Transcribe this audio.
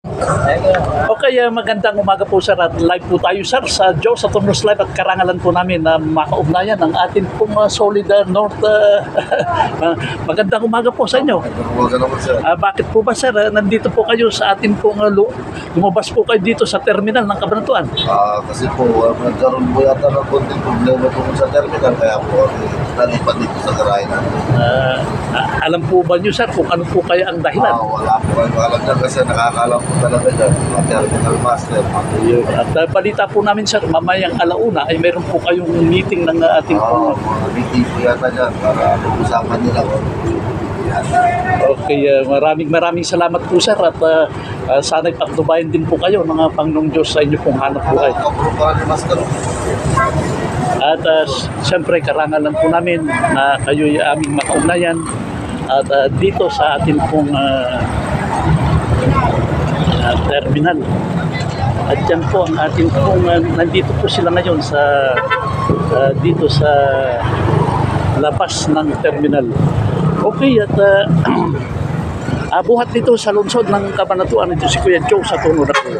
Okay, magandang umaga po sir at live po tayo sir sa Joe sa Tonos Live at karangalan po namin na makaugnayan ang atin pong Solid North. Magandang umaga po sa inyo. Bakit po ba sir, nandito po kayo sa atin pong lumabas po kayo dito sa terminal ng Cabanatuan? Kasi po, nagkaroon po yata ng konting problema po sa terminal, kaya po nalipat dito sa garahe na. Alam po ba nyo sir kung ano po kaya ang dahilan? Wala po kayo alam dyan kasi nakakalam po talaga dyan, mga terminal master. At balita po namin sir, mamayang alauna ay meron po kayong meeting ng ating pong... Mga meeting po yata dyan para usapan nila ko. Okay, maraming salamat po sir at sana'y pagtubayan din po kayo ng Panginoong Diyos sa inyo pong hanap buhay. At siyempre karangalan po namin na kayo'y aming makaugnayan at dito sa atin pong terminal. At yan po ang ating pong nandito po sila ngayon sa dito sa labas ng terminal. Okay, at buhat dito sa lungsod ng Cabanatuan, ito si Kuya Joe sa Tono na po.